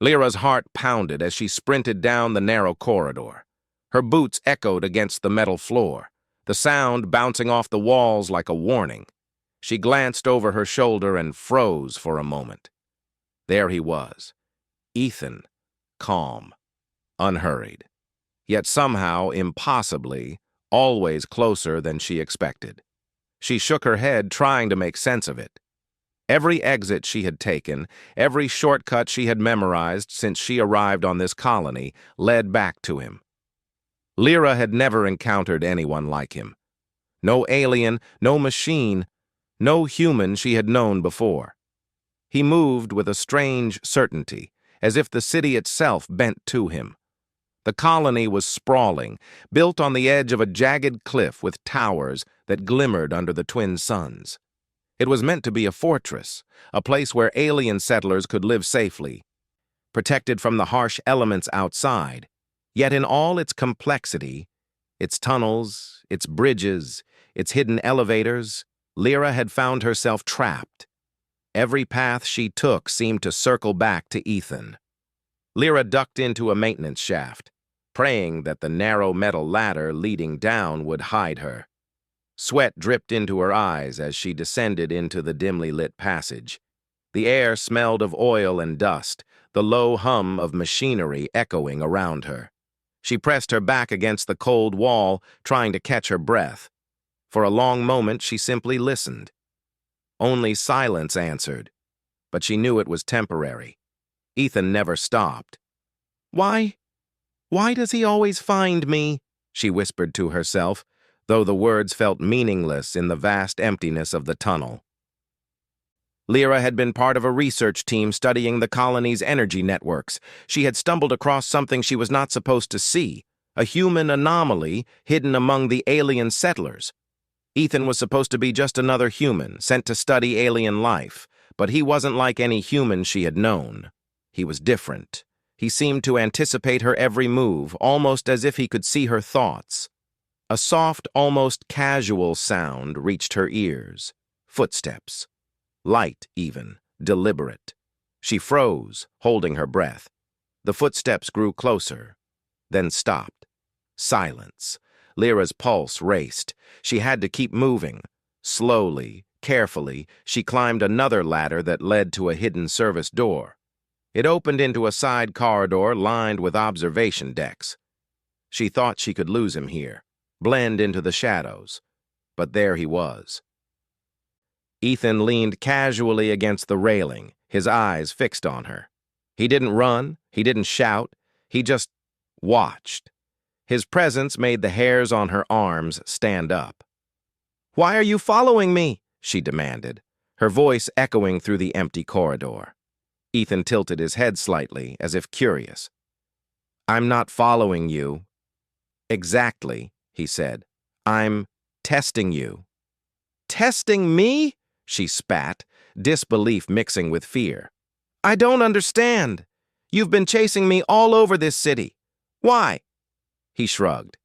Lyra's heart pounded as she sprinted down the narrow corridor. Her boots echoed against the metal floor, the sound bouncing off the walls like a warning. She glanced over her shoulder and froze for a moment. There he was, Ethan, calm, unhurried, yet somehow, impossibly, always closer than she expected. She shook her head, trying to make sense of it. Every exit she had taken, every shortcut she had memorized since she arrived on this colony, led back to him. Lyra had never encountered anyone like him. No alien, no machine, no human she had known before. He moved with a strange certainty, as if the city itself bent to him. The colony was sprawling, built on the edge of a jagged cliff with towers that glimmered under the twin suns. It was meant to be a fortress, a place where alien settlers could live safely, protected from the harsh elements outside. Yet in all its complexity, its tunnels, its bridges, its hidden elevators, Lyra had found herself trapped. Every path she took seemed to circle back to Ethan. Lyra ducked into a maintenance shaft, praying that the narrow metal ladder leading down would hide her. Sweat dripped into her eyes as she descended into the dimly lit passage. The air smelled of oil and dust, the low hum of machinery echoing around her. She pressed her back against the cold wall, trying to catch her breath. For a long moment, she simply listened. Only silence answered, but she knew it was temporary. Ethan never stopped. Why does he always find me?" she whispered to herself, though the words felt meaningless in the vast emptiness of the tunnel. Lyra had been part of a research team studying the colony's energy networks. She had stumbled across something she was not supposed to see, a human anomaly hidden among the alien settlers. Ethan was supposed to be just another human, sent to study alien life, but he wasn't like any human she had known. He was different. He seemed to anticipate her every move, almost as if he could see her thoughts. A soft, almost casual sound reached her ears. Footsteps. Light, even. Deliberate. She froze, holding her breath. The footsteps grew closer, then stopped. Silence. Lyra's pulse raced. She had to keep moving. Slowly, carefully, she climbed another ladder that led to a hidden service door. It opened into a side corridor lined with observation decks. She thought she could lose him here, blend into the shadows, but there he was. Ethan leaned casually against the railing, his eyes fixed on her. He didn't run, he didn't shout, he just watched. His presence made the hairs on her arms stand up. "Why are you following me?" she demanded, her voice echoing through the empty corridor. Ethan tilted his head slightly, as if curious. "I'm not following you." "Exactly," he said. "I'm testing you." "Testing me?" she spat, disbelief mixing with fear. "I don't understand. You've been chasing me all over this city. Why?" He shrugged.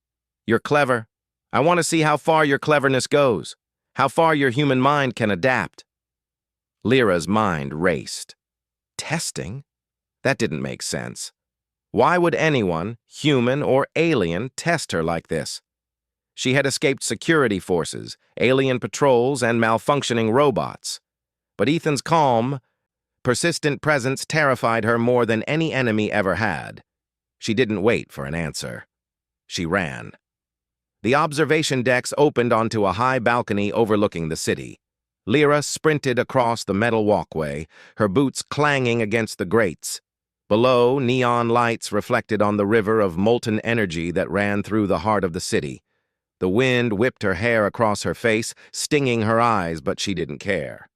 "You're clever. I want to see how far your cleverness goes, how far your human mind can adapt." Lyra's mind raced. Testing? That didn't make sense. Why would anyone, human or alien, test her like this? She had escaped security forces, alien patrols, and malfunctioning robots. But Ethan's calm, persistent presence terrified her more than any enemy ever had. She didn't wait for an answer. She ran. The observation decks opened onto a high balcony overlooking the city. Lyra sprinted across the metal walkway, her boots clanging against the grates. Below, neon lights reflected on the river of molten energy that ran through the heart of the city. The wind whipped her hair across her face, stinging her eyes, but she didn't care.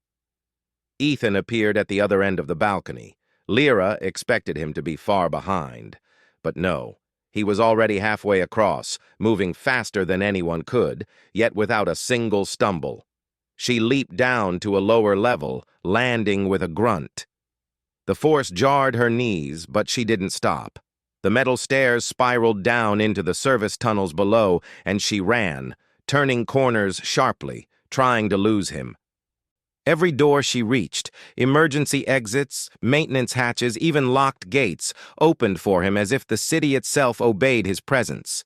Ethan appeared at the other end of the balcony. Lyra expected him to be far behind. But no, he was already halfway across, moving faster than anyone could, yet without a single stumble. She leaped down to a lower level, landing with a grunt. The force jarred her knees, but she didn't stop. The metal stairs spiraled down into the service tunnels below, and she ran, turning corners sharply, trying to lose him. Every door she reached, emergency exits, maintenance hatches, even locked gates, opened for him as if the city itself obeyed his presence.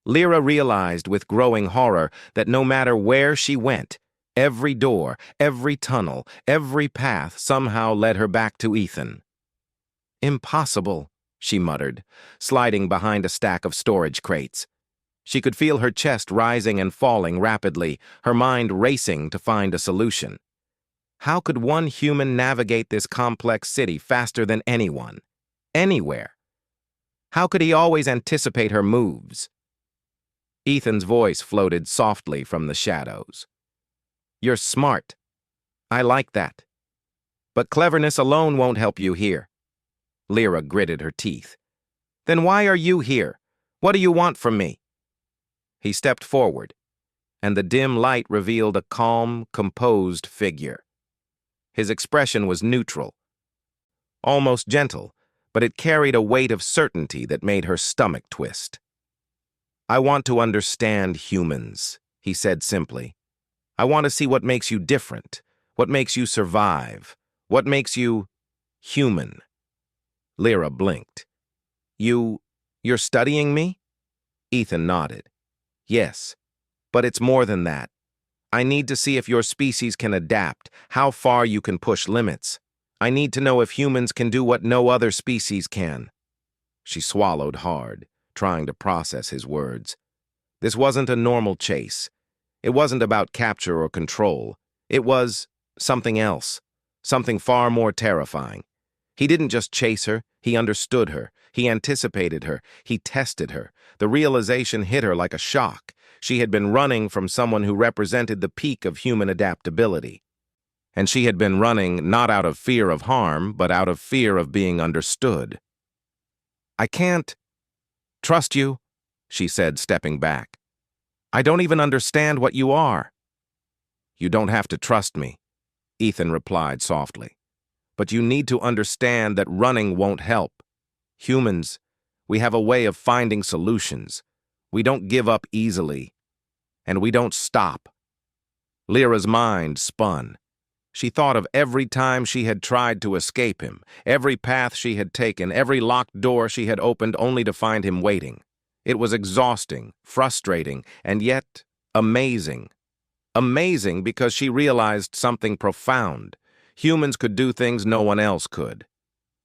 Lyra realized with growing horror that no matter where she went, every door, every tunnel, every path somehow led her back to Ethan. "Impossible," she muttered, sliding behind a stack of storage crates. She could feel her chest rising and falling rapidly, her mind racing to find a solution. How could one human navigate this complex city faster than anyone? Anywhere? How could he always anticipate her moves? Ethan's voice floated softly from the shadows. "You're smart. I like that. But cleverness alone won't help you here." Lyra gritted her teeth. "Then why are you here? What do you want from me?" He stepped forward, and the dim light revealed a calm, composed figure. His expression was neutral, almost gentle, but it carried a weight of certainty that made her stomach twist. "I want to understand humans," he said simply. "I want to see what makes you different, what makes you survive, what makes you human." Lyra blinked. You're studying me?" Ethan nodded. "Yes, but it's more than that. I need to see if your species can adapt, how far you can push limits. I need to know if humans can do what no other species can." She swallowed hard, trying to process his words. This wasn't a normal chase. It wasn't about capture or control. It was something else, something far more terrifying. He didn't just chase her, he understood her, he anticipated her, he tested her. The realization hit her like a shock. She had been running from someone who represented the peak of human adaptability. And she had been running not out of fear of harm, but out of fear of being understood. "I can't trust you," she said, stepping back. "I don't even understand what you are." "You don't have to trust me," Ethan replied softly. "But you need to understand that running won't help. Humans, we have a way of finding solutions. We don't give up easily, and we don't stop." Lyra's mind spun. She thought of every time she had tried to escape him, every path she had taken, every locked door she had opened only to find him waiting. It was exhausting, frustrating, and yet amazing. Amazing because she realized something profound. Humans could do things no one else could.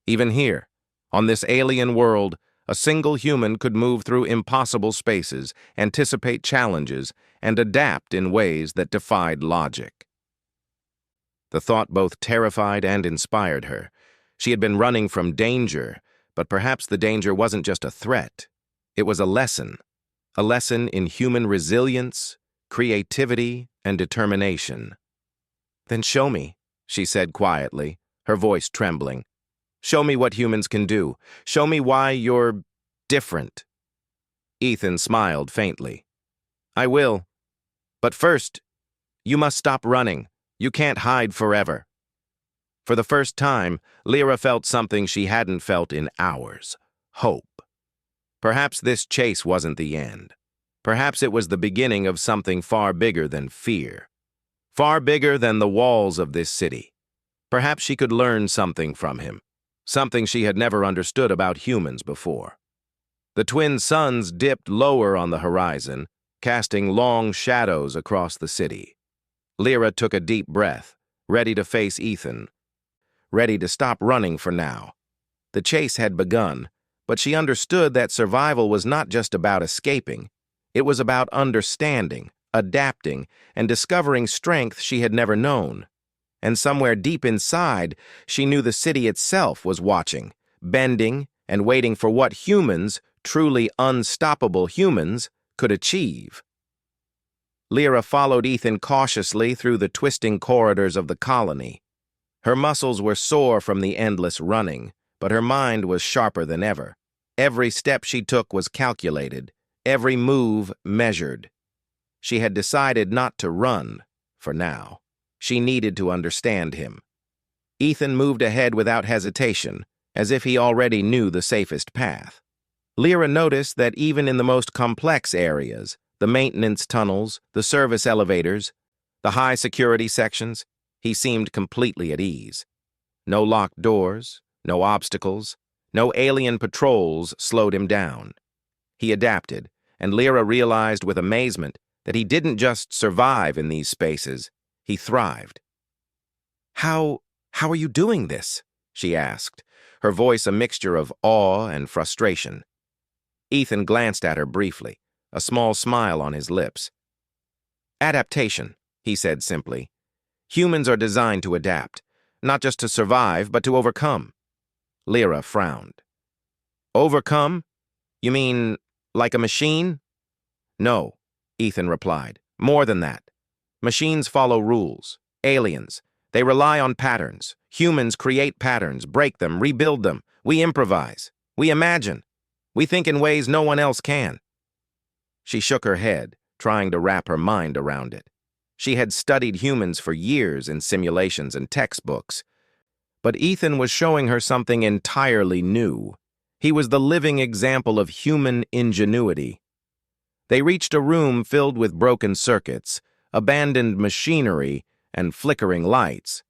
Even here, on this alien world, a single human could move through impossible spaces, anticipate challenges, and adapt in ways that defied logic. The thought both terrified and inspired her. She had been running from danger, but perhaps the danger wasn't just a threat. It was a lesson in human resilience, creativity, and determination. "Then show me," she said quietly, her voice trembling. "Show me what humans can do. Show me why you're different." Ethan smiled faintly. "I will. But first, you must stop running. You can't hide forever." For the first time, Lyra felt something she hadn't felt in hours: hope. Perhaps this chase wasn't the end. Perhaps it was the beginning of something far bigger than fear. Far bigger than the walls of this city. Perhaps she could learn something from him. Something she had never understood about humans before. The twin suns dipped lower on the horizon, casting long shadows across the city. Lyra took a deep breath, ready to face Ethan, ready to stop running for now. The chase had begun, but she understood that survival was not just about escaping. It was about understanding, adapting, and discovering strength she had never known. And somewhere deep inside, she knew the city itself was watching, bending, and waiting for what humans, truly unstoppable humans, could achieve. Lyra followed Ethan cautiously through the twisting corridors of the colony. Her muscles were sore from the endless running, but her mind was sharper than ever. Every step she took was calculated, every move measured. She had decided not to run, for now. She needed to understand him. Ethan moved ahead without hesitation, as if he already knew the safest path. Lyra noticed that even in the most complex areas, the maintenance tunnels, the service elevators, the high-security sections, He seemed completely at ease. No locked doors, no obstacles, no alien patrols slowed him down. He adapted, and Lyra realized with amazement that he didn't just survive in these spaces, he thrived. How are you doing this? She asked, her voice a mixture of awe and frustration. Ethan glanced at her briefly, a small smile on his lips. Adaptation, he said simply. Humans are designed to adapt, not just to survive, but to overcome. Lyra frowned. Overcome? You mean like a machine? No, Ethan replied. More than that. Machines follow rules. Aliens. They rely on patterns. Humans create patterns, break them, rebuild them. We improvise. We imagine. We think in ways no one else can. She shook her head, trying to wrap her mind around it. She had studied humans for years in simulations and textbooks. But Ethan was showing her something entirely new. He was the living example of human ingenuity. They reached a room filled with broken circuits, abandoned machinery, and flickering lights.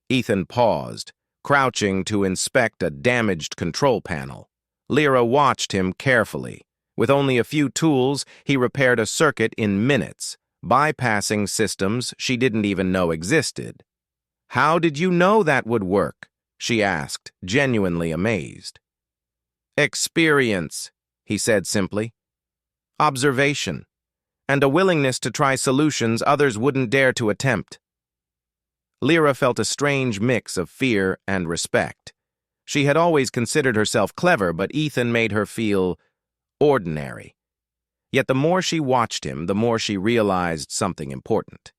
Ethan paused, crouching to inspect a damaged control panel. Lyra watched him carefully. With only a few tools, he repaired a circuit in minutes, bypassing systems she didn't even know existed. How did you know that would work? She asked, genuinely amazed. Experience, he said simply. Observation, and a willingness to try solutions others wouldn't dare to attempt. Lyra felt a strange mix of fear and respect. She had always considered herself clever, but Ethan made her feel ordinary. Yet the more she watched him, the more she realized something important.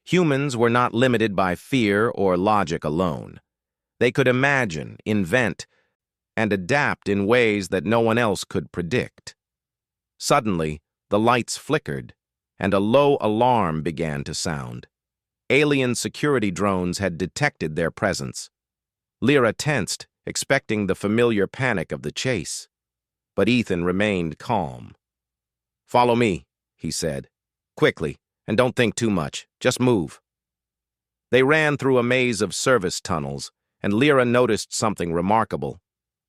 Humans were not limited by fear or logic alone. They could imagine, invent, and adapt in ways that no one else could predict. Suddenly, the lights flickered, and a low alarm began to sound. Alien security drones had detected their presence. Lyra tensed, expecting the familiar panic of the chase. But Ethan remained calm. Follow me, he said. Quickly, and don't think too much. Just move. They ran through a maze of service tunnels, and Lyra noticed something remarkable.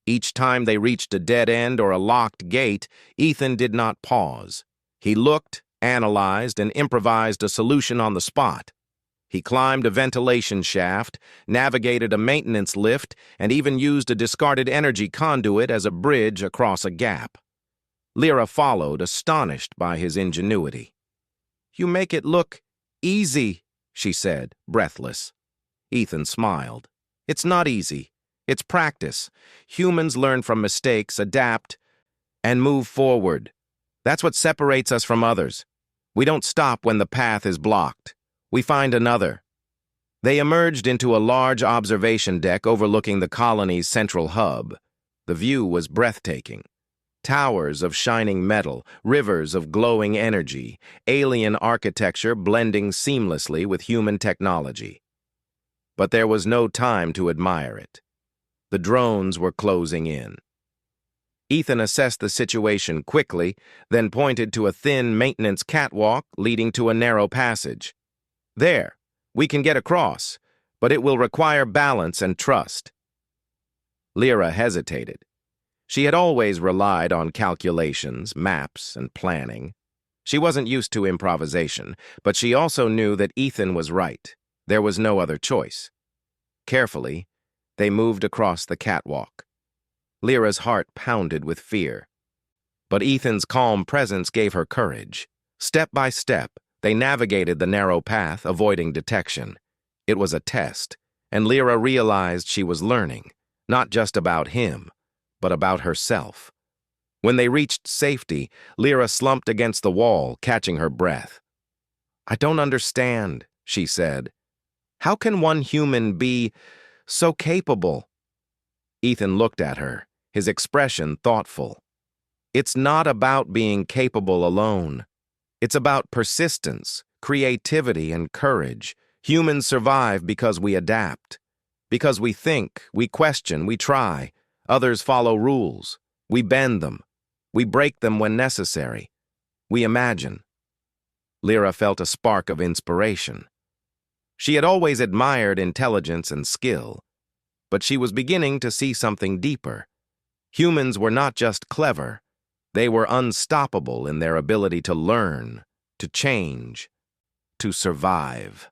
Each time they reached a dead end or a locked gate, Ethan did not pause. He looked, analyzed, and improvised a solution on the spot. He climbed a ventilation shaft, navigated a maintenance lift, and even used a discarded energy conduit as a bridge across a gap. Lyra followed, astonished by his ingenuity. You make it look easy, she said, breathless. Ethan smiled. It's not easy. It's practice. Humans learn from mistakes, adapt, and move forward. That's what separates us from others. We don't stop when the path is blocked. We find another. They emerged into a large observation deck overlooking the colony's central hub. The view was breathtaking. Towers of shining metal, rivers of glowing energy, alien architecture blending seamlessly with human technology. But there was no time to admire it. The drones were closing in. Ethan assessed the situation quickly, then pointed to a thin maintenance catwalk leading to a narrow passage. There, we can get across, but it will require balance and trust. Lyra hesitated. She had always relied on calculations, maps, and planning. She wasn't used to improvisation, but she also knew that Ethan was right. There was no other choice. Carefully, they moved across the catwalk. Lyra's heart pounded with fear. But Ethan's calm presence gave her courage. Step by step, they navigated the narrow path, avoiding detection. It was a test, and Lyra realized she was learning, not just about him, but about herself. When they reached safety, Lyra slumped against the wall, catching her breath. I don't understand, she said. How can one human be so capable? Ethan looked at her, his expression thoughtful. It's not about being capable alone. It's about persistence, creativity, and courage. Humans survive because we adapt. Because we think, we question, we try. Others follow rules. We bend them. We break them when necessary. We imagine. Lyra felt a spark of inspiration. She had always admired intelligence and skill, but she was beginning to see something deeper. Humans were not just clever, they were unstoppable in their ability to learn, to change, to survive.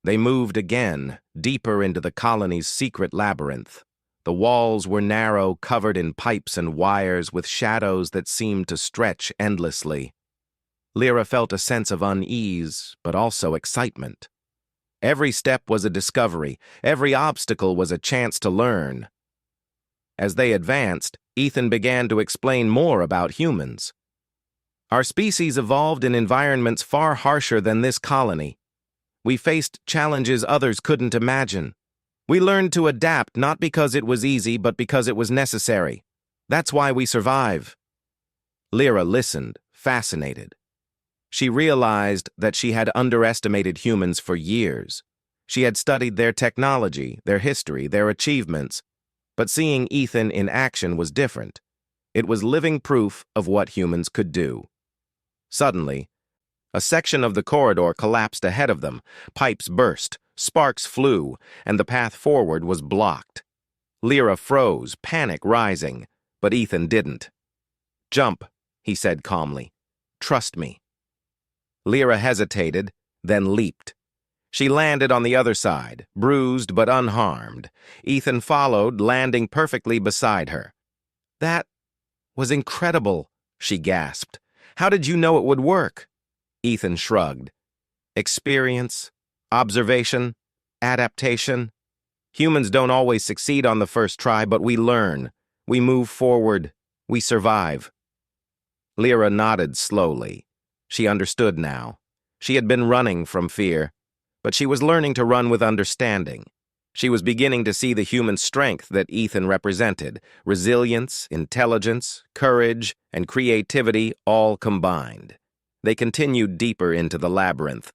They moved again, deeper into the colony's secret labyrinth. The walls were narrow, covered in pipes and wires with shadows that seemed to stretch endlessly. Lyra felt a sense of unease, but also excitement. Every step was a discovery, every obstacle was a chance to learn. As they advanced, Ethan began to explain more about humans. Our species evolved in environments far harsher than this colony. We faced challenges others couldn't imagine. We learned to adapt not because it was easy, but because it was necessary. That's why we survive. Lyra listened, fascinated. She realized that she had underestimated humans for years. She had studied their technology, their history, their achievements. But seeing Ethan in action was different. It was living proof of what humans could do. Suddenly, a section of the corridor collapsed ahead of them. Pipes burst, sparks flew, and the path forward was blocked. Lyra froze, panic rising, but Ethan didn't. "Jump," he said calmly. "Trust me." Lyra hesitated, then leaped. She landed on the other side, bruised but unharmed. Ethan followed, landing perfectly beside her. "That was incredible," she gasped. "How did you know it would work?" Ethan shrugged. "Experience, observation, adaptation. Humans don't always succeed on the first try, but we learn. We move forward. We survive." Lyra nodded slowly. She understood now. She had been running from fear, but she was learning to run with understanding. She was beginning to see the human strength that Ethan represented: resilience, intelligence, courage, and creativity all combined. They continued deeper into the labyrinth,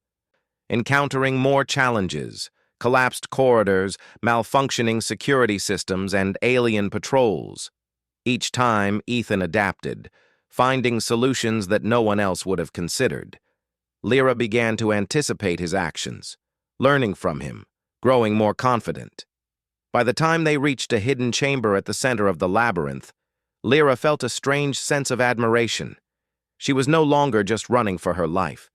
encountering more challenges: collapsed corridors, malfunctioning security systems, and alien patrols. Each time, Ethan adapted, finding solutions that no one else would have considered. Lyra began to anticipate his actions, learning from him, growing more confident. By the time they reached a hidden chamber at the center of the labyrinth, Lyra felt a strange sense of admiration. She was no longer just running for her life.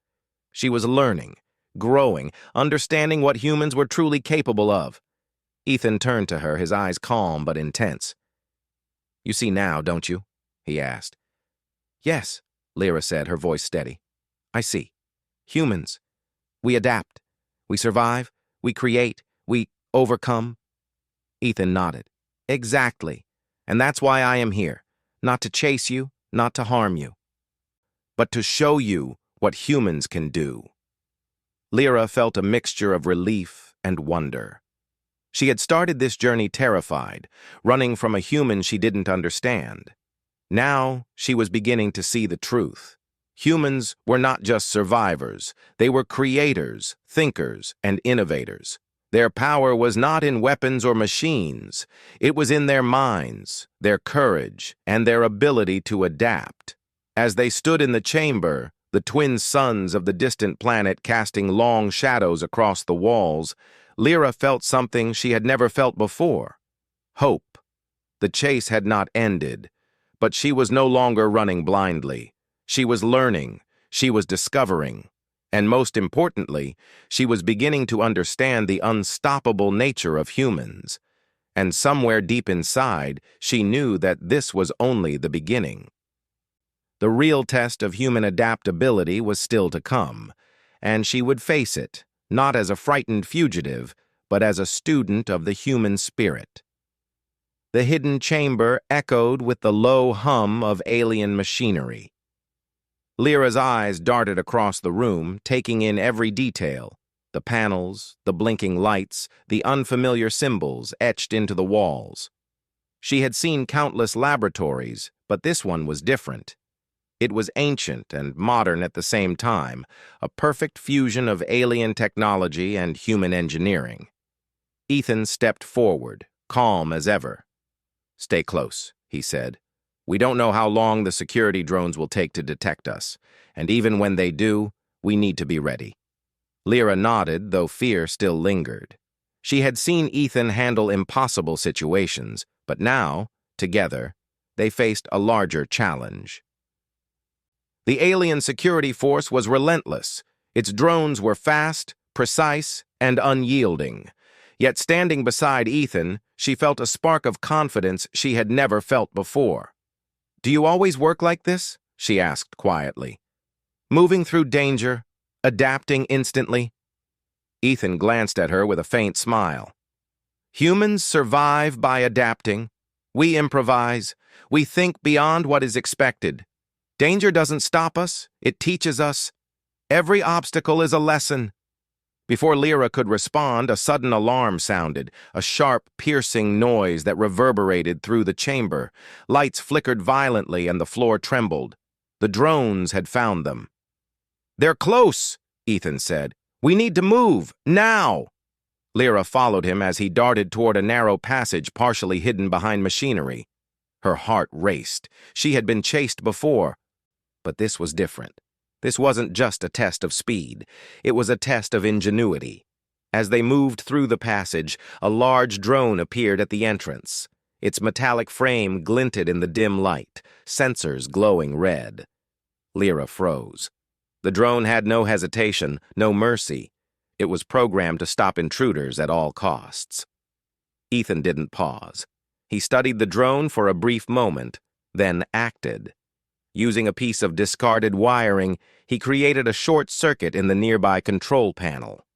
She was learning, growing, understanding what humans were truly capable of. Ethan turned to her, his eyes calm but intense. "You see now, don't you?" he asked. "Yes," Lyra said, her voice steady. "I see. Humans. We adapt. We survive. We create. We overcome." Ethan nodded. "Exactly. And that's why I am here. Not to chase you, not to harm you, but to show you what humans can do." Lyra felt a mixture of relief and wonder. She had started this journey terrified, running from a human she didn't understand. Now she was beginning to see the truth. Humans were not just survivors. They were creators, thinkers, and innovators. Their power was not in weapons or machines. It was in their minds, their courage, and their ability to adapt. As they stood in the chamber, the twin suns of the distant planet casting long shadows across the walls, Lyra felt something she had never felt before: hope. The chase had not ended, but she was no longer running blindly. She was learning, she was discovering, and most importantly, she was beginning to understand the unstoppable nature of humans. And somewhere deep inside, she knew that this was only the beginning. The real test of human adaptability was still to come, and she would face it, not as a frightened fugitive, but as a student of the human spirit. The hidden chamber echoed with the low hum of alien machinery. Lyra's eyes darted across the room, taking in every detail: the panels, the blinking lights, the unfamiliar symbols etched into the walls. She had seen countless laboratories, but this one was different. It was ancient and modern at the same time, a perfect fusion of alien technology and human engineering. Ethan stepped forward, calm as ever. "Stay close," he said. "We don't know how long the security drones will take to detect us, and even when they do, we need to be ready." Lyra nodded, though fear still lingered. She had seen Ethan handle impossible situations, but now, together, they faced a larger challenge. The alien security force was relentless. Its drones were fast, precise, and unyielding. Yet standing beside Ethan, she felt a spark of confidence she had never felt before. "Do you always work like this?" she asked quietly. "Moving through danger, adapting instantly?" Ethan glanced at her with a faint smile. "Humans survive by adapting. We improvise. We think beyond what is expected. Danger doesn't stop us, it teaches us. Every obstacle is a lesson." Before Lyra could respond, a sudden alarm sounded, a sharp, piercing noise that reverberated through the chamber. Lights flickered violently and the floor trembled. The drones had found them. "They're close," Ethan said. "We need to move, now!" Lyra followed him as he darted toward a narrow passage partially hidden behind machinery. Her heart raced. She had been chased before, but this was different. This wasn't just a test of speed. It was a test of ingenuity. As they moved through the passage, a large drone appeared at the entrance. Its metallic frame glinted in the dim light, sensors glowing red. Lyra froze. The drone had no hesitation, no mercy. It was programmed to stop intruders at all costs. Ethan didn't pause. He studied the drone for a brief moment, then acted. Using a piece of discarded wiring, he created a short circuit in the nearby control panel.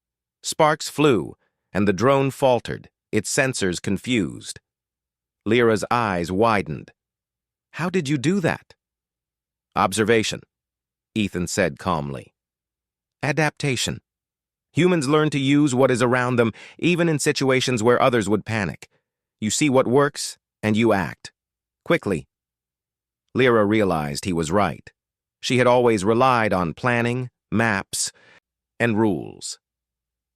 Sparks flew, and the drone faltered, its sensors confused. Lyra's eyes widened. "How did you do that?" "Observation," Ethan said calmly. "Adaptation. Humans learn to use what is around them, even in situations where others would panic. You see what works, and you act. Quickly." Lyra realized he was right. She had always relied on planning, maps, and rules.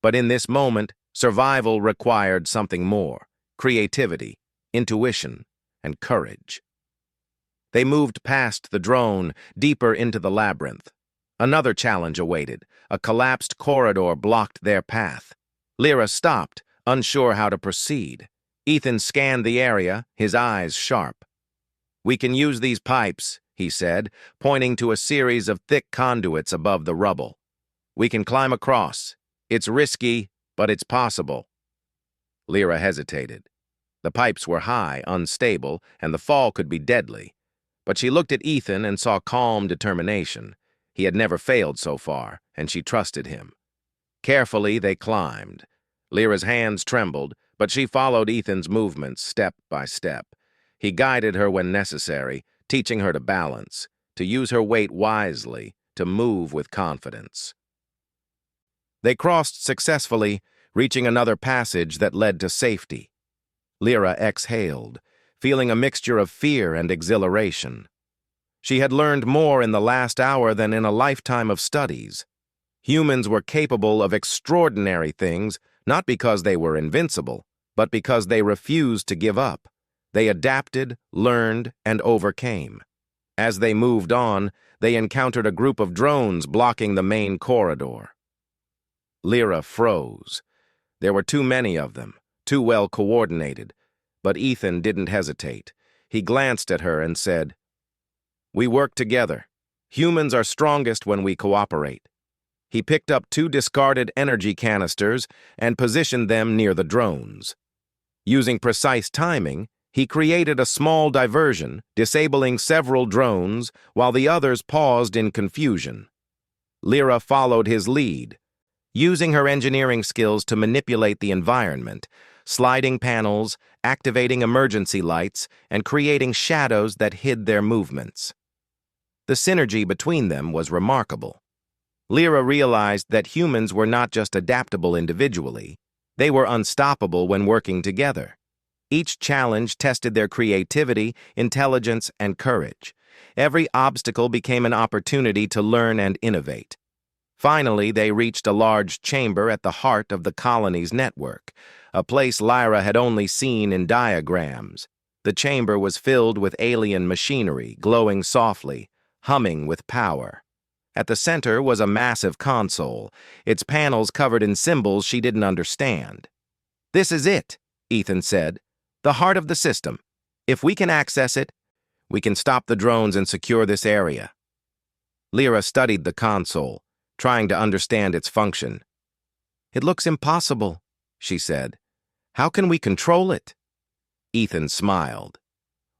But in this moment, survival required something more: creativity, intuition, and courage. They moved past the drone, deeper into the labyrinth. Another challenge awaited. A collapsed corridor blocked their path. Lyra stopped, unsure how to proceed. Ethan scanned the area, his eyes sharp. "We can use these pipes," he said, pointing to a series of thick conduits above the rubble. "We can climb across. It's risky, but it's possible." Lyra hesitated. The pipes were high, unstable, and the fall could be deadly. But she looked at Ethan and saw calm determination. He had never failed so far, and she trusted him. Carefully, they climbed. Lyra's hands trembled, but she followed Ethan's movements step by step. He guided her when necessary, teaching her to balance, to use her weight wisely, to move with confidence. They crossed successfully, reaching another passage that led to safety. Lyra exhaled, feeling a mixture of fear and exhilaration. She had learned more in the last hour than in a lifetime of studies. Humans were capable of extraordinary things, not because they were invincible, but because they refused to give up. They adapted, learned, and overcame. As they moved on, they encountered a group of drones blocking the main corridor. Lyra froze. There were too many of them, too well coordinated, but Ethan didn't hesitate. He glanced at her and said, "We work together. Humans are strongest when we cooperate." He picked up 2 discarded energy canisters and positioned them near the drones. Using precise timing, he created a small diversion, disabling several drones while the others paused in confusion. Lyra followed his lead, using her engineering skills to manipulate the environment, sliding panels, activating emergency lights, and creating shadows that hid their movements. The synergy between them was remarkable. Lyra realized that humans were not just adaptable individually, they were unstoppable when working together. Each challenge tested their creativity, intelligence, and courage. Every obstacle became an opportunity to learn and innovate. Finally, they reached a large chamber at the heart of the colony's network, a place Lyra had only seen in diagrams. The chamber was filled with alien machinery, glowing softly, humming with power. At the center was a massive console, its panels covered in symbols she didn't understand. "This is it," Ethan said. "The heart of the system. If we can access it, we can stop the drones and secure this area." Lyra studied the console, trying to understand its function. "It looks impossible," she said. "How can we control it?" Ethan smiled.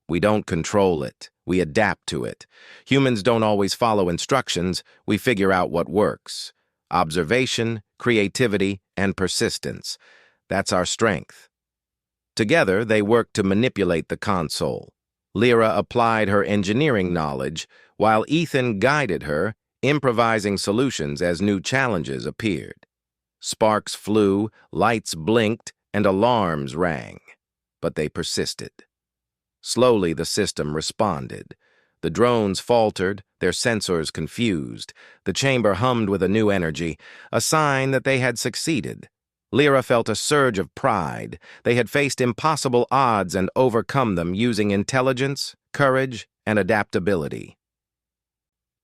"We don't control it. We adapt to it. Humans don't always follow instructions. We figure out what works. Observation, creativity, and persistence. That's our strength." Together, they worked to manipulate the console. Lyra applied her engineering knowledge, while Ethan guided her, improvising solutions as new challenges appeared. Sparks flew, lights blinked, and alarms rang. But they persisted. Slowly, the system responded. The drones faltered, their sensors confused. The chamber hummed with a new energy, a sign that they had succeeded. Lyra felt a surge of pride. They had faced impossible odds and overcome them using intelligence, courage, and adaptability.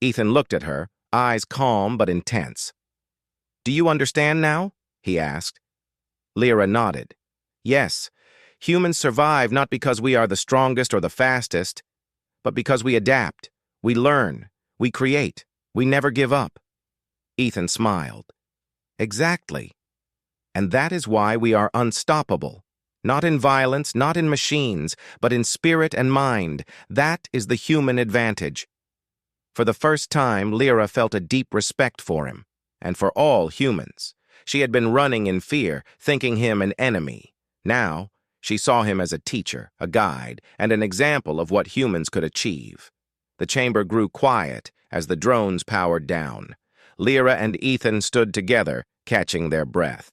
Ethan looked at her, eyes calm but intense. "Do you understand now?" he asked. Lyra nodded. "Yes, humans survive not because we are the strongest or the fastest, but because we adapt, we learn, we create, we never give up." Ethan smiled. "Exactly. And that is why we are unstoppable. Not in violence, not in machines, but in spirit and mind. That is the human advantage." For the first time, Lyra felt a deep respect for him, and for all humans. She had been running in fear, thinking him an enemy. Now, she saw him as a teacher, a guide, and an example of what humans could achieve. The chamber grew quiet as the drones powered down. Lyra and Ethan stood together, catching their breath.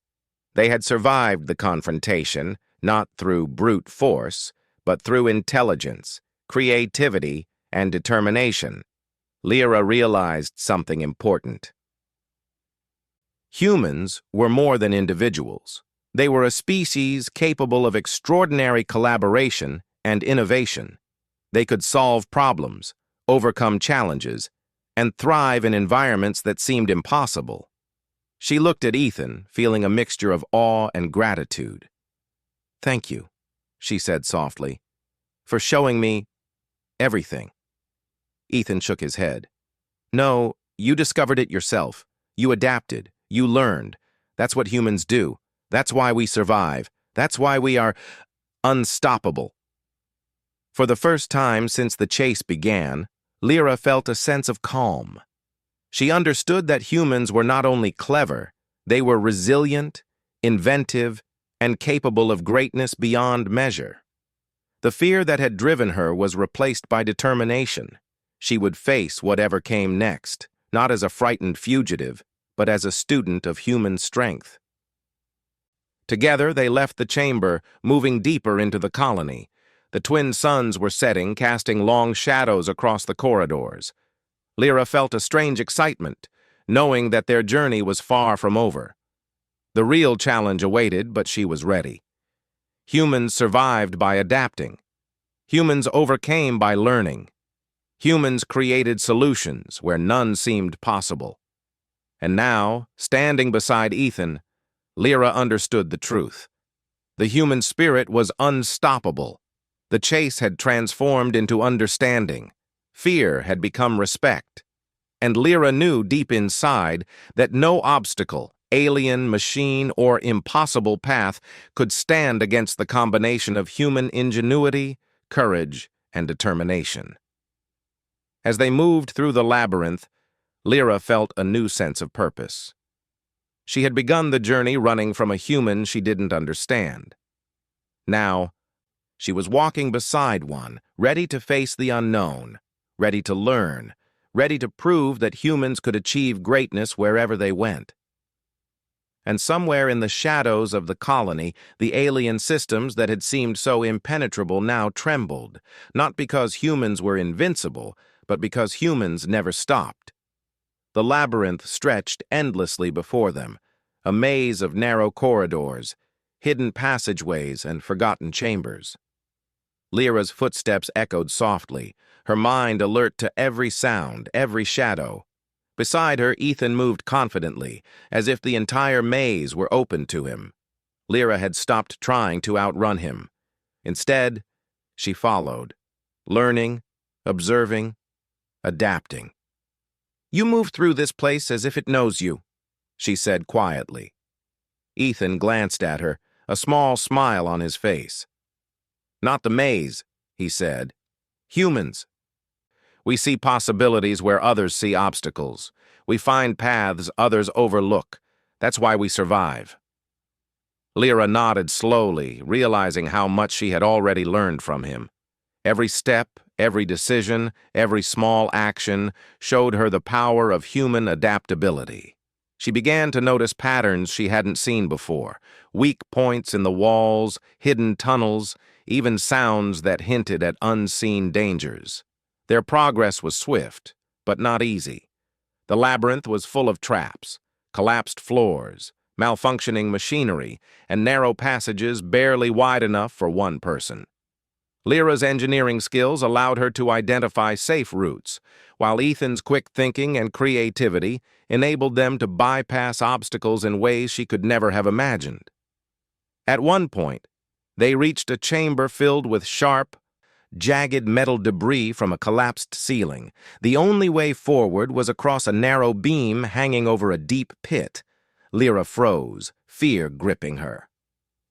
They had survived the confrontation, not through brute force, but through intelligence, creativity, and determination. Lyra realized something important. Humans were more than individuals. They were a species capable of extraordinary collaboration and innovation. They could solve problems, overcome challenges, and thrive in environments that seemed impossible. She looked at Ethan, feeling a mixture of awe and gratitude. "Thank you," she said softly, "for showing me everything." Ethan shook his head. "No, you discovered it yourself. You adapted. You learned. That's what humans do. That's why we survive. That's why we are unstoppable." For the first time since the chase began, Lyra felt a sense of calm. She understood that humans were not only clever, they were resilient, inventive, and capable of greatness beyond measure. The fear that had driven her was replaced by determination. She would face whatever came next, not as a frightened fugitive, but as a student of human strength. Together, they left the chamber, moving deeper into the colony. The twin suns were setting, casting long shadows across the corridors. Lyra felt a strange excitement, knowing that their journey was far from over. The real challenge awaited, but she was ready. Humans survived by adapting. Humans overcame by learning. Humans created solutions where none seemed possible. And now, standing beside Ethan, Lyra understood the truth. The human spirit was unstoppable. The chase had transformed into understanding. Fear had become respect. And Lyra knew deep inside that no obstacle, alien, machine, or impossible path could stand against the combination of human ingenuity, courage, and determination. As they moved through the labyrinth, Lyra felt a new sense of purpose. She had begun the journey running from a human she didn't understand. Now, she was walking beside one, ready to face the unknown, ready to learn, ready to prove that humans could achieve greatness wherever they went. And somewhere in the shadows of the colony, the alien systems that had seemed so impenetrable now trembled, not because humans were invincible, but because humans never stopped. The labyrinth stretched endlessly before them, a maze of narrow corridors, hidden passageways, and forgotten chambers. Lyra's footsteps echoed softly, her mind alert to every sound, every shadow. Beside her, Ethan moved confidently, as if the entire maze were open to him. Lyra had stopped trying to outrun him. Instead, she followed, learning, observing, adapting. "You move through this place as if it knows you," she said quietly. Ethan glanced at her, a small smile on his face. "Not the maze," he said. "Humans. We see possibilities where others see obstacles. We find paths others overlook. That's why we survive." Lyra nodded slowly, realizing how much she had already learned from him. Every step, every decision, every small action showed her the power of human adaptability. She began to notice patterns she hadn't seen before, weak points in the walls, hidden tunnels, even sounds that hinted at unseen dangers. Their progress was swift, but not easy. The labyrinth was full of traps, collapsed floors, malfunctioning machinery, and narrow passages barely wide enough for one person. Lyra's engineering skills allowed her to identify safe routes, while Ethan's quick thinking and creativity enabled them to bypass obstacles in ways she could never have imagined. At one point, they reached a chamber filled with sharp, jagged metal debris from a collapsed ceiling. The only way forward was across a narrow beam hanging over a deep pit. Lyra froze, fear gripping her.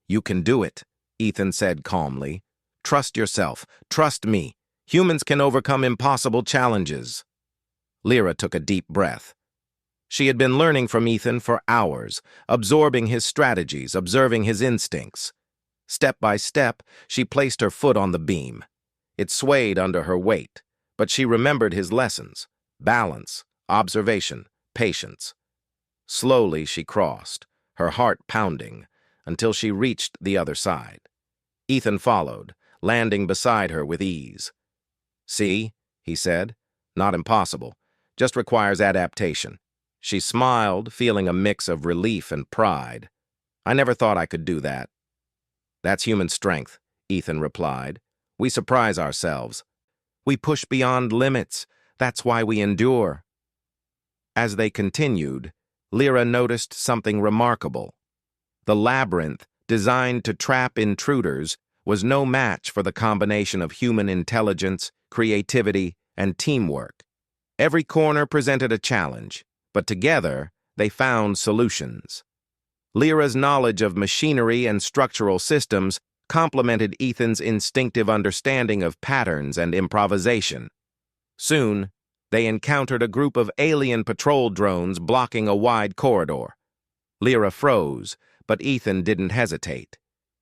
"You can do it," Ethan said calmly. "Trust yourself. Trust me. Humans can overcome impossible challenges." Lyra took a deep breath. She had been learning from Ethan for hours, absorbing his strategies, observing his instincts. Step by step, she placed her foot on the beam. It swayed under her weight, but she remembered his lessons: balance, observation, patience. Slowly she crossed, her heart pounding, until she reached the other side. Ethan followed, landing beside her with ease. "See," he said, "not impossible, just requires adaptation." She smiled, feeling a mix of relief and pride. "I never thought I could do that." "That's human strength," Ethan replied. "We surprise ourselves. We push beyond limits. That's why we endure." As they continued, Lyra noticed something remarkable. The labyrinth, designed to trap intruders, was no match for the combination of human intelligence, creativity, and teamwork. Every corner presented a challenge, but together they found solutions. Lyra's knowledge of machinery and structural systems complemented Ethan's instinctive understanding of patterns and improvisation. Soon, they encountered a group of alien patrol drones blocking a wide corridor. Lyra froze, but Ethan didn't hesitate.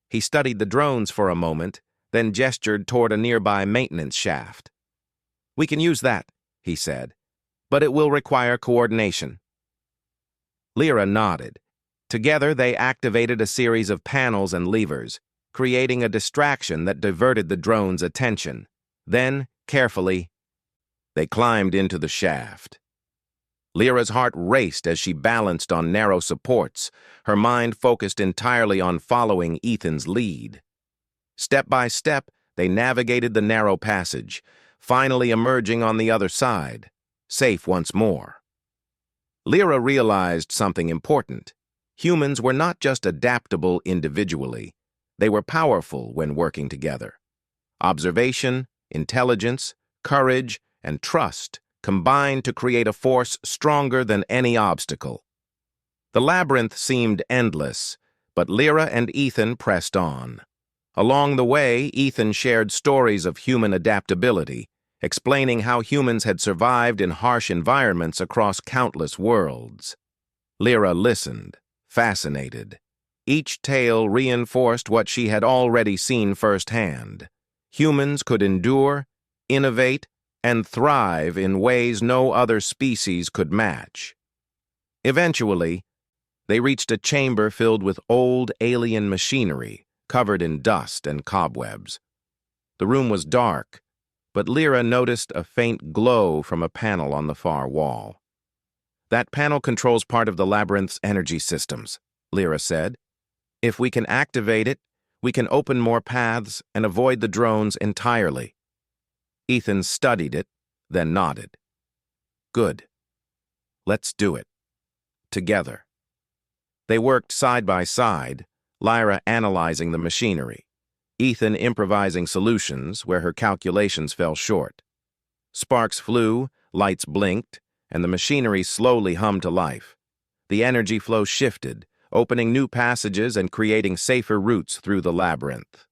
He studied the drones for a moment, then gestured toward a nearby maintenance shaft. "We can use that," he said, "but it will require coordination." Lyra nodded. Together, they activated a series of panels and levers, creating a distraction that diverted the drone's attention. Then, carefully, they climbed into the shaft. Lyra's heart raced as she balanced on narrow supports, her mind focused entirely on following Ethan's lead. Step by step, they navigated the narrow passage, finally emerging on the other side, safe once more. Lyra realized something important. Humans were not just adaptable individually, they were powerful when working together. Observation, intelligence, courage, and trust combined to create a force stronger than any obstacle. The labyrinth seemed endless, but Lyra and Ethan pressed on. Along the way, Ethan shared stories of human adaptability, explaining how humans had survived in harsh environments across countless worlds. Lyra listened, fascinated. Each tale reinforced what she had already seen firsthand. Humans could endure, innovate, and thrive in ways no other species could match. Eventually, they reached a chamber filled with old alien machinery, covered in dust and cobwebs. The room was dark, but Lyra noticed a faint glow from a panel on the far wall. "That panel controls part of the labyrinth's energy systems," Lyra said. "If we can activate it, we can open more paths and avoid the drones entirely." Ethan studied it, then nodded. "Good." Let's do it. Together. They worked side by side, Lyra analyzing the machinery, Ethan improvising solutions where her calculations fell short. Sparks flew, lights blinked, and the machinery slowly hummed to life. The energy flow shifted, opening new passages and creating safer routes through the labyrinth.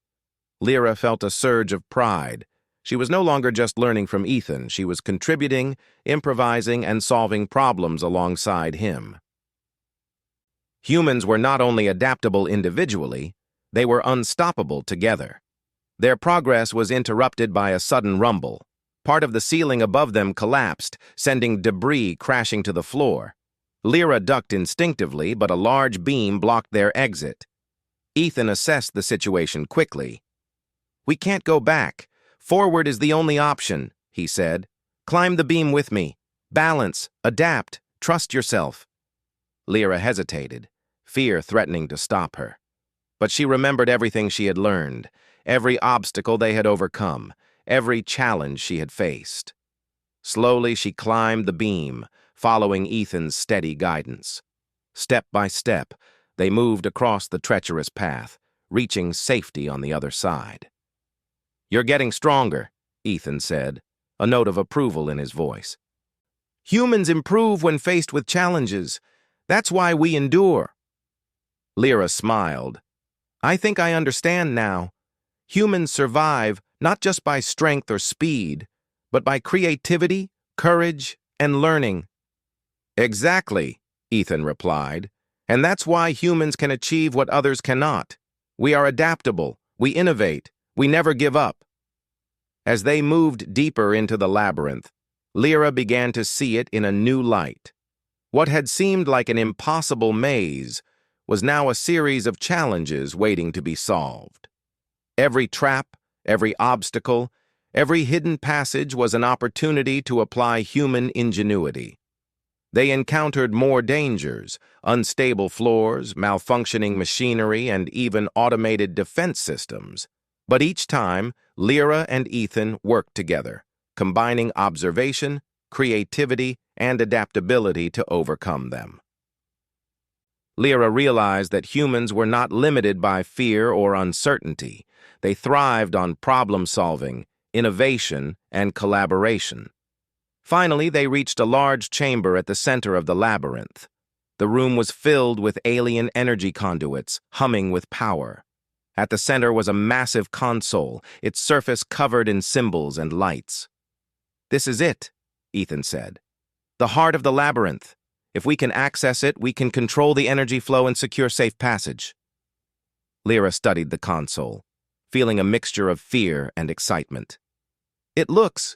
Lyra felt a surge of pride. She was no longer just learning from Ethan, she was contributing, improvising, and solving problems alongside him. Humans were not only adaptable individually, they were unstoppable together. Their progress was interrupted by a sudden rumble. Part of the ceiling above them collapsed, sending debris crashing to the floor. Lyra ducked instinctively, but a large beam blocked their exit. Ethan assessed the situation quickly. "We can't go back. Forward is the only option," he said. "Climb the beam with me. Balance, adapt, trust yourself." Lyra hesitated, fear threatening to stop her. But she remembered everything she had learned, every obstacle they had overcome, every challenge she had faced. Slowly she climbed the beam, following Ethan's steady guidance. Step by step, they moved across the treacherous path, reaching safety on the other side. "You're getting stronger," Ethan said, a note of approval in his voice. "Humans improve when faced with challenges. That's why we endure." Lyra smiled. "I think I understand now. Humans survive not just by strength or speed, but by creativity, courage, and learning." "Exactly," Ethan replied. "And that's why humans can achieve what others cannot. We are adaptable, we innovate, we never give up." As they moved deeper into the labyrinth, Lyra began to see it in a new light. What had seemed like an impossible maze was now a series of challenges waiting to be solved. Every trap, every obstacle, every hidden passage was an opportunity to apply human ingenuity. They encountered more dangers, unstable floors, malfunctioning machinery, and even automated defense systems. But each time, Lyra and Ethan worked together, combining observation, creativity, and adaptability to overcome them. Lyra realized that humans were not limited by fear or uncertainty. They thrived on problem-solving, innovation, and collaboration. Finally, they reached a large chamber at the center of the labyrinth. The room was filled with alien energy conduits, humming with power. At the center was a massive console, its surface covered in symbols and lights. "This is it," Ethan said. "The heart of the labyrinth. If we can access it, we can control the energy flow and secure safe passage." Lyra studied the console, feeling a mixture of fear and excitement. "It looks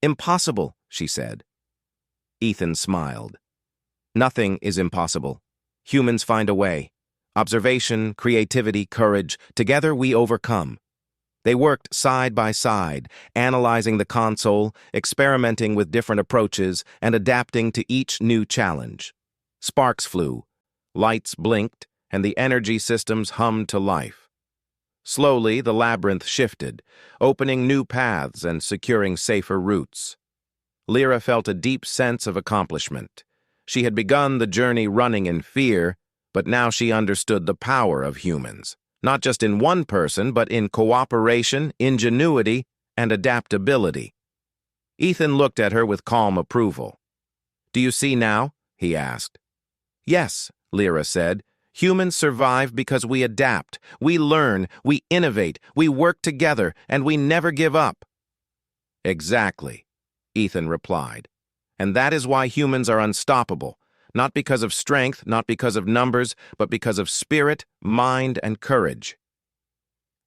impossible," she said. Ethan smiled. "Nothing is impossible. Humans find a way. Observation, creativity, courage, together we overcome." They worked side by side, analyzing the console, experimenting with different approaches, and adapting to each new challenge. Sparks flew, lights blinked, and the energy systems hummed to life. Slowly, the labyrinth shifted, opening new paths and securing safer routes. Lyra felt a deep sense of accomplishment. She had begun the journey running in fear, but now she understood the power of humans. Not just in one person, but in cooperation, ingenuity, and adaptability. Ethan looked at her with calm approval. "Do you see now?" he asked. "Yes," Lyra said. "Humans survive because we adapt, we learn, we innovate, we work together, and we never give up." "Exactly," Ethan replied. "And that is why humans are unstoppable. Not because of strength, not because of numbers, but because of spirit, mind, and courage."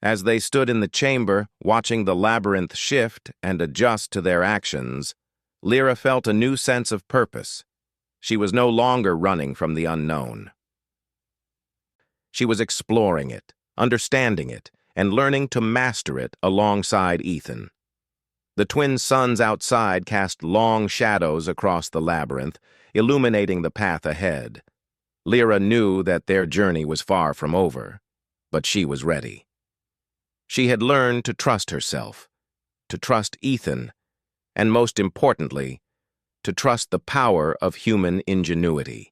As they stood in the chamber, watching the labyrinth shift and adjust to their actions, Lyra felt a new sense of purpose. She was no longer running from the unknown. She was exploring it, understanding it, and learning to master it alongside Ethan. The twin suns outside cast long shadows across the labyrinth, illuminating the path ahead. Lyra knew that their journey was far from over, but she was ready. She had learned to trust herself, to trust Ethan, and most importantly, to trust the power of human ingenuity.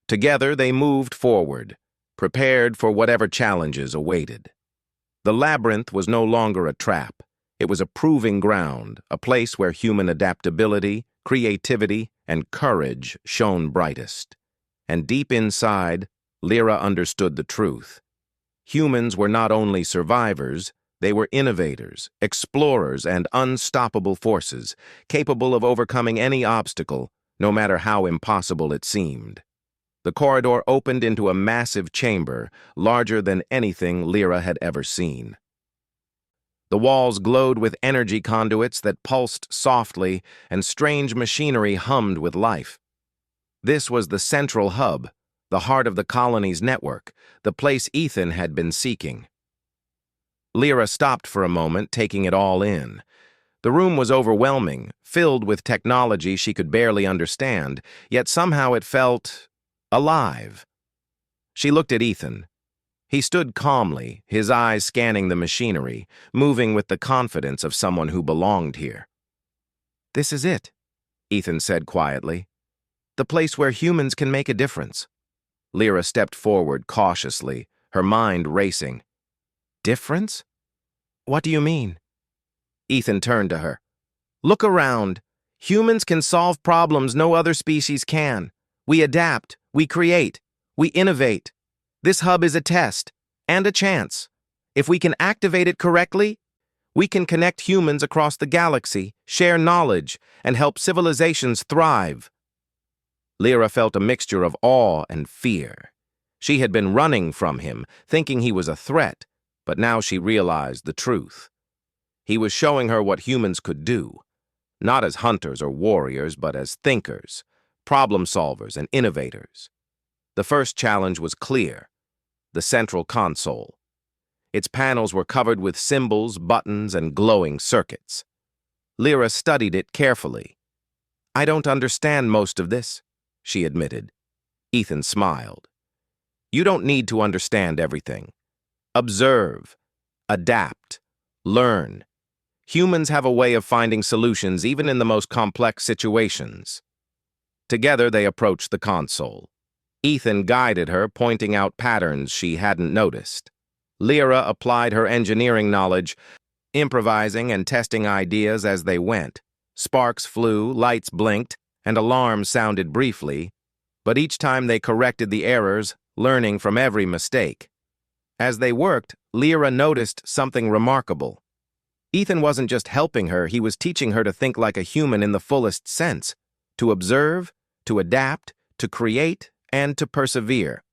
Together they moved forward, prepared for whatever challenges awaited. The labyrinth was no longer a trap. It was a proving ground, a place where human adaptability, creativity, and courage shone brightest. And deep inside, Lyra understood the truth. Humans were not only survivors, they were innovators, explorers, and unstoppable forces, capable of overcoming any obstacle, no matter how impossible it seemed. The corridor opened into a massive chamber, larger than anything Lyra had ever seen. The walls glowed with energy conduits that pulsed softly, and strange machinery hummed with life. This was the central hub, the heart of the colony's network, the place Ethan had been seeking. Lyra stopped for a moment, taking it all in. The room was overwhelming, filled with technology she could barely understand, yet somehow it felt alive. She looked at Ethan. He stood calmly, his eyes scanning the machinery, moving with the confidence of someone who belonged here. "This is it," Ethan said quietly. "The place where humans can make a difference." Lyra stepped forward cautiously, her mind racing. "Difference? What do you mean?" Ethan turned to her. "Look around. Humans can solve problems no other species can. We adapt, we create, we innovate. This hub is a test and a chance. If we can activate it correctly, we can connect humans across the galaxy, share knowledge, and help civilizations thrive." Lyra felt a mixture of awe and fear. She had been running from him, thinking he was a threat, but now she realized the truth. He was showing her what humans could do, not as hunters or warriors, but as thinkers, problem solvers, and innovators. The first challenge was clear: the central console. Its panels were covered with symbols, buttons, and glowing circuits. Lyra studied it carefully. "I don't understand most of this," she admitted. Ethan smiled. "You don't need to understand everything. Observe, adapt, learn. Humans have a way of finding solutions even in the most complex situations." Together they approached the console. Ethan guided her, pointing out patterns she hadn't noticed. Lyra applied her engineering knowledge, improvising and testing ideas as they went. Sparks flew, lights blinked, and alarms sounded briefly, but each time they corrected the errors, learning from every mistake. As they worked, Lyra noticed something remarkable. Ethan wasn't just helping her, he was teaching her to think like a human in the fullest sense, to observe, to adapt, to create, and to persevere.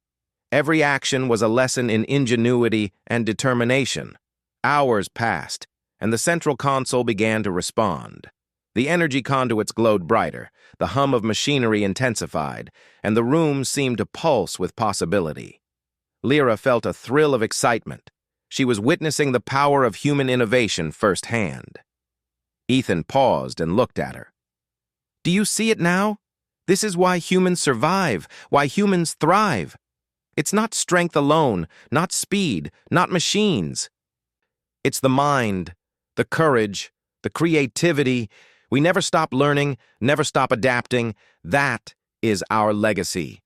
Every action was a lesson in ingenuity and determination. Hours passed, and the central console began to respond. The energy conduits glowed brighter, the hum of machinery intensified, and the room seemed to pulse with possibility. Lyra felt a thrill of excitement. She was witnessing the power of human innovation firsthand. Ethan paused and looked at her. "Do you see it now? This is why humans survive, why humans thrive. It's not strength alone, not speed, not machines. It's the mind, the courage, the creativity. We never stop learning, never stop adapting. That is our legacy."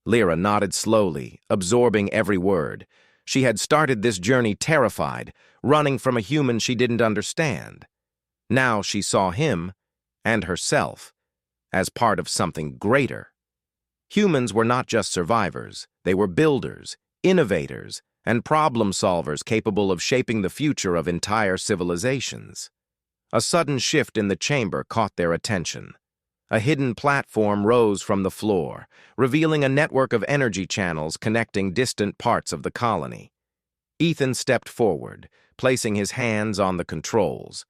Lyra nodded slowly, absorbing every word. She had started this journey terrified, running from a human she didn't understand. Now she saw him, and herself, as part of something greater. Humans were not just survivors, they were builders, innovators, and problem solvers capable of shaping the future of entire civilizations. A sudden shift in the chamber caught their attention. A hidden platform rose from the floor, revealing a network of energy channels connecting distant parts of the colony. Ethan stepped forward, placing his hands on the controls.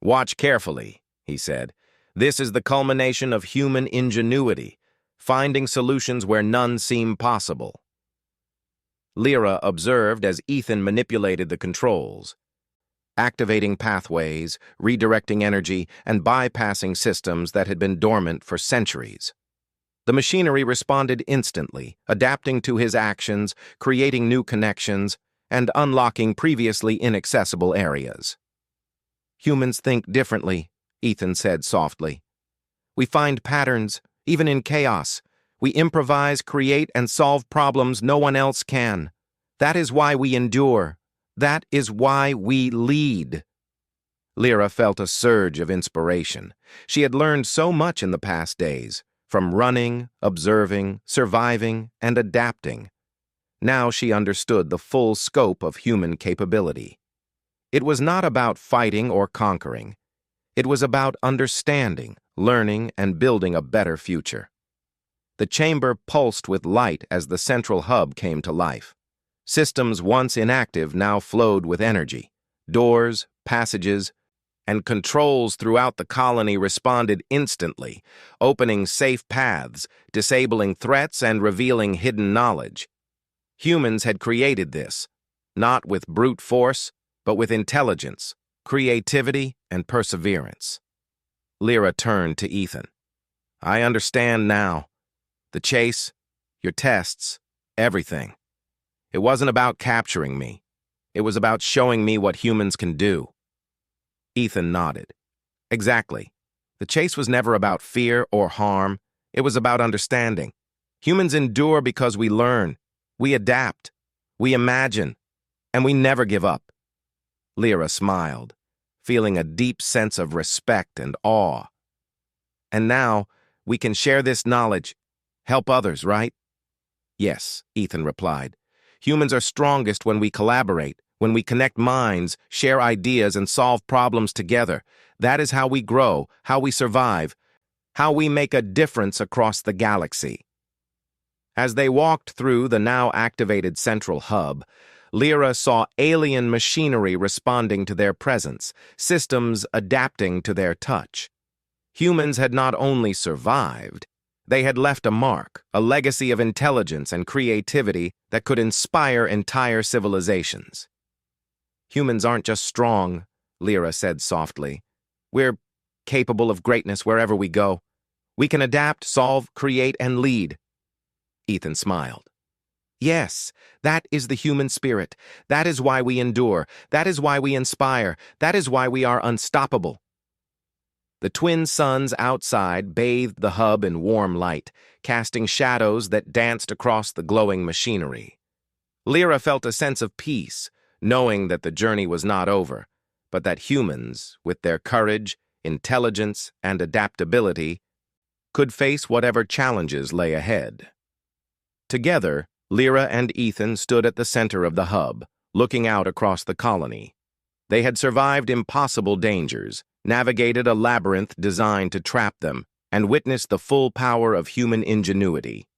"Watch carefully," he said. "This is the culmination of human ingenuity, finding solutions where none seem possible." Lyra observed as Ethan manipulated the controls, activating pathways, redirecting energy, and bypassing systems that had been dormant for centuries. The machinery responded instantly, adapting to his actions, creating new connections, and unlocking previously inaccessible areas. "Humans think differently," Ethan said softly. We find patterns, even in chaos. We improvise, create, and solve problems no one else can. That is why we endure. That is why we lead. Lyra felt a surge of inspiration. She had learned so much in the past days, from running, observing, surviving, and adapting. Now she understood the full scope of human capability. It was not about fighting or conquering. It was about understanding, learning, and building a better future. The chamber pulsed with light as the central hub came to life. Systems once inactive now flowed with energy. Doors, passages, and controls throughout the colony responded instantly, opening safe paths, disabling threats, and revealing hidden knowledge. Humans had created this, not with brute force, but with intelligence, creativity, and perseverance. Lyra turned to Ethan. I understand now. The chase, your tests, everything. It wasn't about capturing me. It was about showing me what humans can do. Ethan nodded. Exactly. The chase was never about fear or harm. It was about understanding. Humans endure because we learn. We adapt. We imagine. And we never give up. Lyra smiled, feeling a deep sense of respect and awe. And now, we can share this knowledge. Help others, right? Yes, Ethan replied. Humans are strongest when we collaborate, when we connect minds, share ideas, and solve problems together. That is how we grow, how we survive, how we make a difference across the galaxy. As they walked through the now activated central hub, Lyra saw alien machinery responding to their presence, systems adapting to their touch. Humans had not only survived, they had left a mark, a legacy of intelligence and creativity that could inspire entire civilizations. Humans aren't just strong, Lyra said softly. We're capable of greatness wherever we go. We can adapt, solve, create, and lead. Ethan smiled. Yes, that is the human spirit. That is why we endure. That is why we inspire. That is why we are unstoppable. The twin suns outside bathed the hub in warm light, casting shadows that danced across the glowing machinery. Lyra felt a sense of peace, knowing that the journey was not over, but that humans, with their courage, intelligence, and adaptability, could face whatever challenges lay ahead. Together, Lyra and Ethan stood at the center of the hub, looking out across the colony. They had survived impossible dangers, navigated a labyrinth designed to trap them, and witnessed the full power of human ingenuity.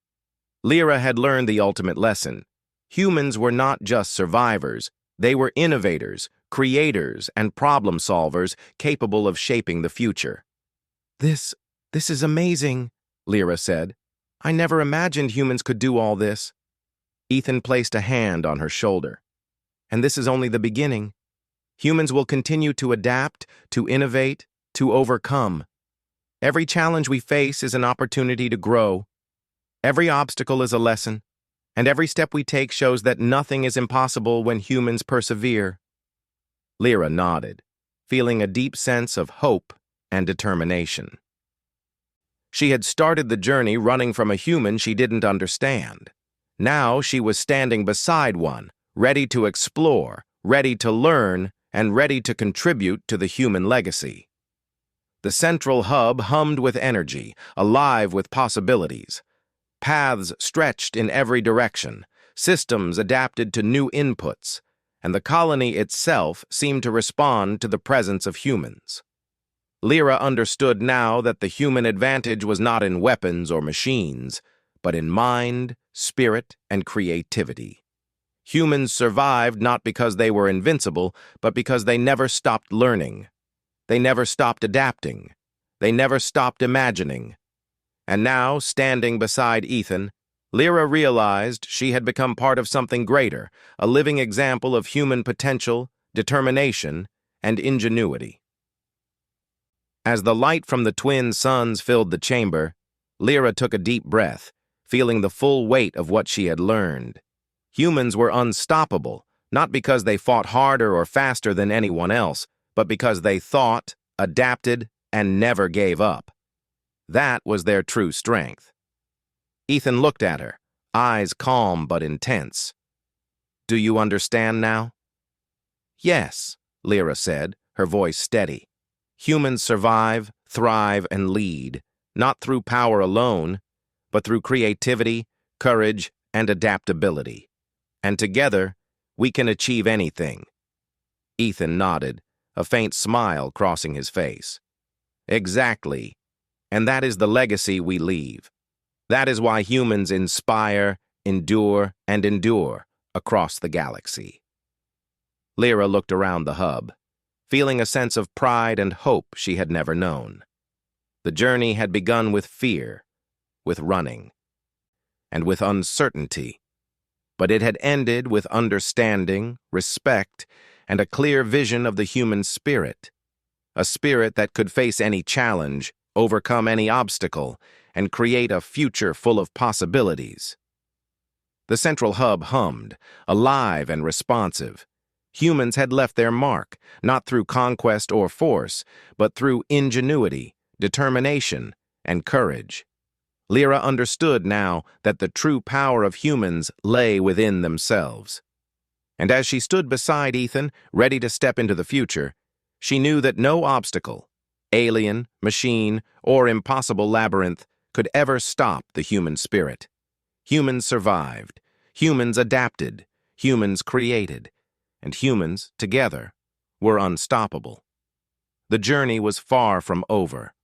Lyra had learned the ultimate lesson. Humans were not just survivors, they were innovators, creators, and problem solvers capable of shaping the future. This is amazing, Lyra said. I never imagined humans could do all this. Ethan placed a hand on her shoulder. And this is only the beginning. Humans will continue to adapt, to innovate, to overcome. Every challenge we face is an opportunity to grow. Every obstacle is a lesson, and every step we take shows that nothing is impossible when humans persevere. Lyra nodded, feeling a deep sense of hope and determination. She had started the journey running from a human she didn't understand. Now she was standing beside one, ready to explore, ready to learn, and ready to contribute to the human legacy. The central hub hummed with energy, alive with possibilities. Paths stretched in every direction, systems adapted to new inputs, and the colony itself seemed to respond to the presence of humans. Lyra understood now that the human advantage was not in weapons or machines, but in mind, spirit, and creativity. Humans survived not because they were invincible, but because they never stopped learning. They never stopped adapting. They never stopped imagining. And now, standing beside Ethan, Lyra realized she had become part of something greater, a living example of human potential, determination, and ingenuity. As the light from the twin suns filled the chamber, Lyra took a deep breath, feeling the full weight of what she had learned. Humans were unstoppable, not because they fought harder or faster than anyone else, but because they thought, adapted, and never gave up. That was their true strength. Ethan looked at her, eyes calm but intense. "Do you understand now?" "Yes," Lyra said, her voice steady. "Humans survive, thrive, and lead, not through power alone, but through creativity, courage, and adaptability. And together, we can achieve anything." Ethan nodded, a faint smile crossing his face. "Exactly. And that is the legacy we leave. That is why humans inspire, endure, and endure across the galaxy." Lyra looked around the hub, feeling a sense of pride and hope she had never known. The journey had begun with fear, with running, and with uncertainty, but it had ended with understanding, respect, and a clear vision of the human spirit, a spirit that could face any challenge, overcome any obstacle, and create a future full of possibilities. The central hub hummed, alive and responsive. Humans had left their mark, not through conquest or force, but through ingenuity, determination, and courage. Lyra understood now that the true power of humans lay within themselves. And as she stood beside Ethan, ready to step into the future, she knew that no obstacle, alien, machine, or impossible labyrinth, could ever stop the human spirit. Humans survived, humans adapted, humans created, and humans, together, were unstoppable. The journey was far from over,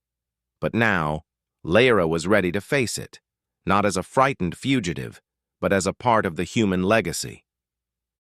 but now, Lyra was ready to face it, not as a frightened fugitive, but as a part of the human legacy.